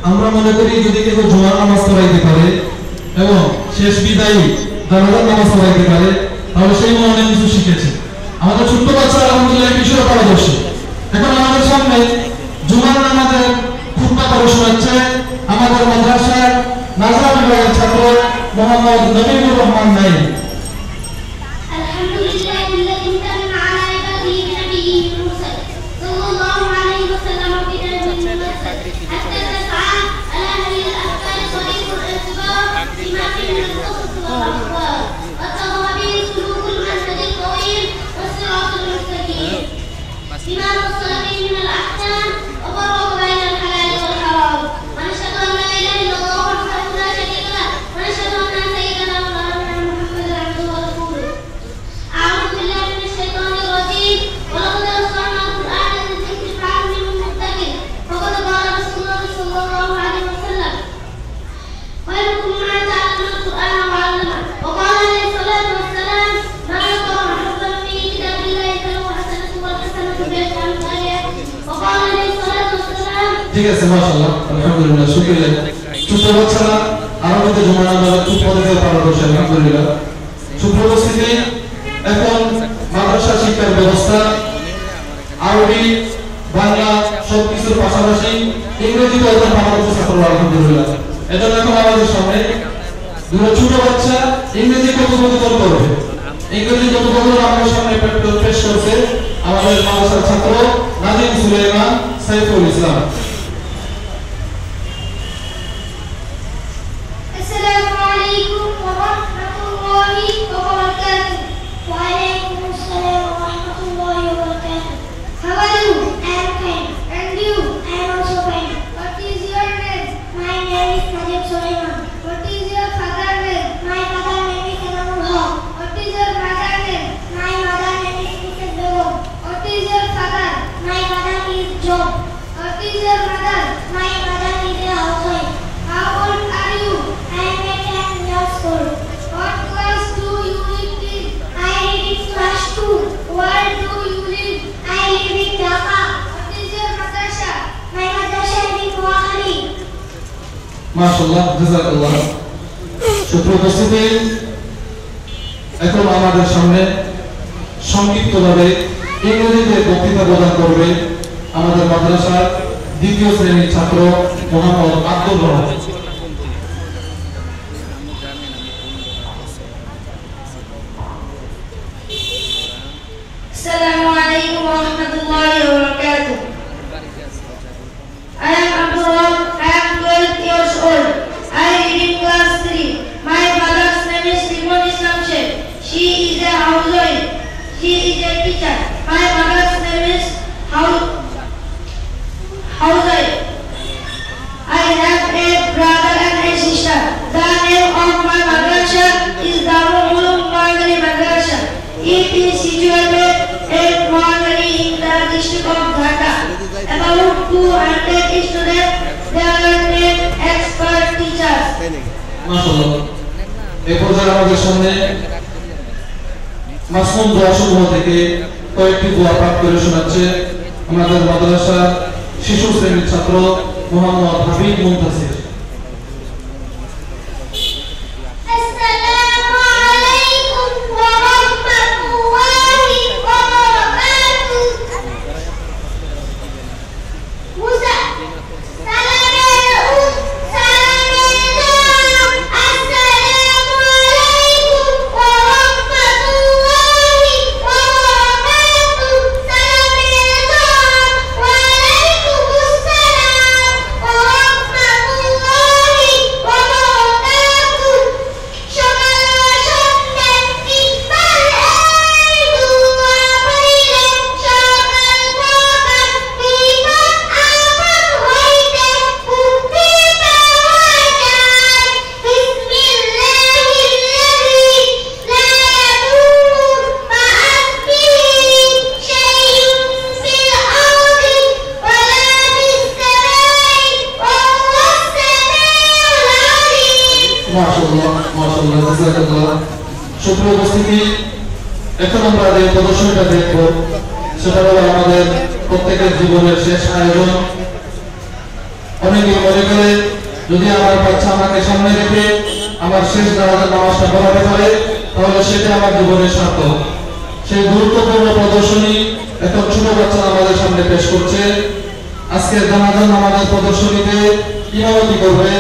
আমরা মনে করি যদি কেউ জুমার নামাজ পড়াইতে পারে এবং শেষ বিদায়ী জানাজার নামাজ পড়াইতে পারে তাহলে সেই অনেক কিছু শিখেছে। আমাদের ছোট্ট বাচ্চারা আলহামদুলিল্লাহ এই বিষয়ে পারদর্শী। এখন আমাদের সামনে জুমার নামাজের খুতবা পড়ে শোনাচ্ছে আমাদের মাদ্রাসার নাজরা বিভাগের ছাত্র মোহাম্মদ নবীনুর রহমান নাইম। ঠিক আছে, মাশাআল্লাহ, আলহামদুলিল্লাহ, শুকরিয়া। ছোট বাচ্চারা আরবিতে জুমার নামাজে খুব পদ্ধতিতে পারদর্শী, আলহামদুলিল্লাহ। সুপ্রভাতী, এখন মাদ্রাসা শিক্ষার ব্যবস্থা আরবি বাংলা সবকিছুর পাশাপাশি ইংরেজিতে একজন পারদর্শী ছাত্র, আলহামদুলিল্লাহ। এজন্য এখন আমাদের সামনে দুটো ছোট বাচ্চা ইংরেজি কথোপকথন করবে। ইংরেজি কথোপকথন আমাদের সামনে পেশ করছে আমাদের মাদ্রাসার ছাত্র নাজিম সুলাইমান সাইফুল ইসলাম। মাশাআল্লাহ, জাযাকাল্লাহ। সুপ্রভাতী, এখন আমাদের সামনে সংক্ষিপ্তভাবে ইংরেজিতে বক্তৃতা প্রদান করবে আমাদের মাদ্রাসার দ্বিতীয় শ্রেণীর ছাত্র মোহাম্মদ আব্দুর রহমান। আসসালামু আলাইকুম ওয়া রাহমাতুল্লাহি ওয়া বারাকাতুহু। I am Abdul Rahman. I am 12 years old. I read in class 3. My mother's name is Rimon Islam Sheikh. She is a housewife. She is a teacher. My mother's name is housewife. I have a brother and a sister. The name of my madrasa is Darul Ulum Noakhali Madrasa. It is situated at Noakhali in the district of Dhaka. About 200 students, they are named expert teachers. মাশাআল্লাহ। এই পর্যায়ে আমাদের সামনে মাসুম দোয়া সমূহ থেকে কয়েকটি দোয়া পাঠ করে শোনাচ্ছে আমাদের মাদ্রাসার শিশু শ্রেণীর ছাত্র মোহাম্মদ হাবিব মুনতাসির। উপস্থিতি এখন আমরা যে প্রদর্শনীটা দেখব সেটা হলো আমাদের প্রত্যেকের জীবনের শেষ আয়োজন। অনেকে মনে করে যদি আমার বাচ্চা আমাকে সামনে রেখে আমার শেষ জানাজার নামাজটা পড়াতে পারে তাহলে সেটা আমার জীবনের সার্থক। সেই গুরুত্বপূর্ণ প্রদর্শনী এখন ছোট বাচ্চারা আমাদের সামনে পেশ করছে। আজকের জানাজার নামাজের প্রদর্শনীতে ইমামতি করবে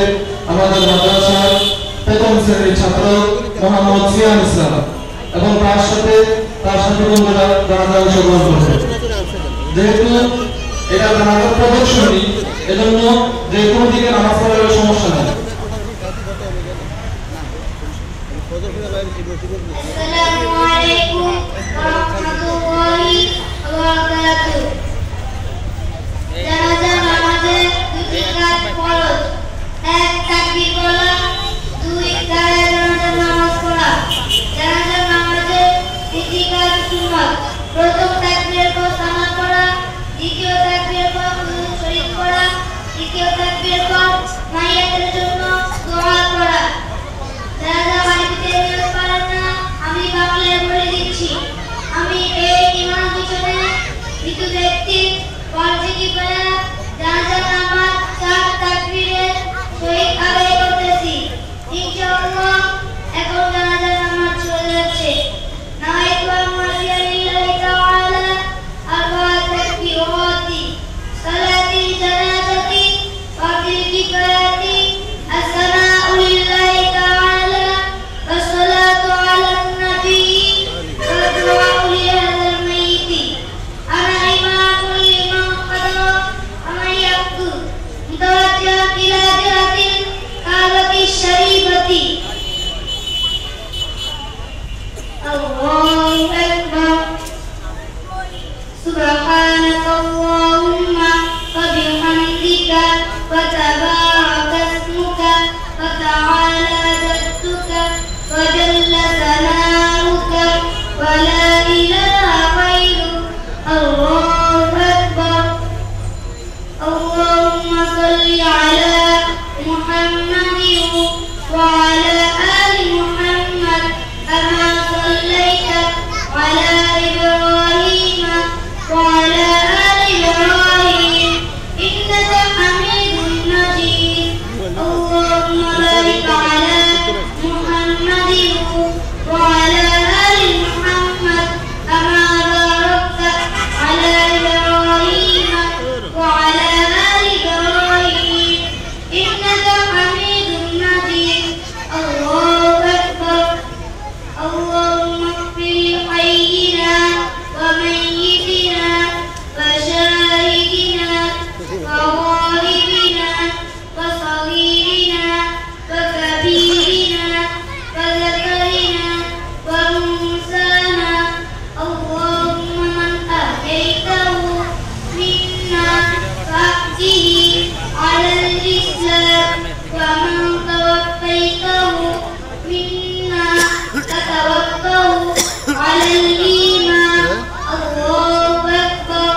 আমাদের মাদ্রাসার প্রথম শ্রেণীর ছাত্র মোহাম্মদ সিয়াম ইসলাম এবং তার সাথে বন্ধুরা জানাজা অংশগ্রহণ করবে। যেহেতু এটা জানাজার প্রদর্শনী এজন্য যে কোনো দিকে নামাজ পড়ার সমস্যা নেই। আসসালামু আলাইকুম ওয়া রাহমাতুল্লাহি ওয়া বারাকাতুহু। জানাজা নামাজের দুটি কাজ ফরজ। এক, তাকবীর বলা, দুই, দাঁড়ায় জানাজা নামাজ পড়া। জানাজা নামাজের দুটি কাজ সুন্নাত। প্রথম তাকবীরের পর সালাত পড়া, দ্বিতীয় তাকবীরের পর দুরূদ শরীফ পড়া, তৃতীয় তাকবীরের পর মাইয়াতের জন্য দোয়া করা। যারা বাড়িতে নিতে পারেন না আমি বাংলায় বলে দিচ্ছি। আমি এই ইমাম পিছনে মৃত্যু ব্যক্তির পরজীবী করে জানাজা নামাজ 4 তাকবীরের সহিত আদায় করতেছি। ইনশাআল্লাহ এখন জানাজা নামাজ চলে যাচ্ছে। নাইতু মুআযিয়া লিল্লাহি তাআলা আরবা তাকবীরাতি সালাতি জানাজাতি ফারদিল কিফায়াতি আসসালামু লিল্লাহি তাআলা والصلاة على النبي والدعاء لهذا الميت. أنا إمام لمن قدر ومن يقدر متوجها إلى جهة الكعبة الشريفة. الله أكبر. سبحانك اللهم وبحمدك وتبارك اسمك وتعالى جدك وجل ثناؤك ولا إله غيرك. الله أكبر. اللهم صل على محمد وعلى آل محمد كما صليت على إبراهيم وعلى آل إبراهيم إنك حميد مجيد. اللهم بارك على محمد وعلى آل محمد كما باركت على إبراهيم وعلى آل إبراهيم إنك حميد مجيد. الله أكبر. اللهم اغفر لحينا وميتنا وشاهدنا وغائبنا وصغيرنا وكبيرنا وذكرنا وأنثانا. اللهم من أحييته منا فأحيه على الإسلام ومن توفيته منا فتوفه على الإيمان. الله أكبر.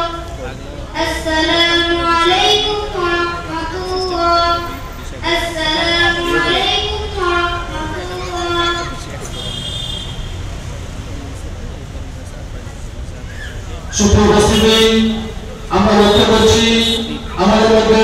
السلام عليكم ورحمة الله. السلام عليكم ورحمة الله. সুপ্রিয় উপস্থিতি, আমরা লক্ষ্য করছি আমাদের মধ্যে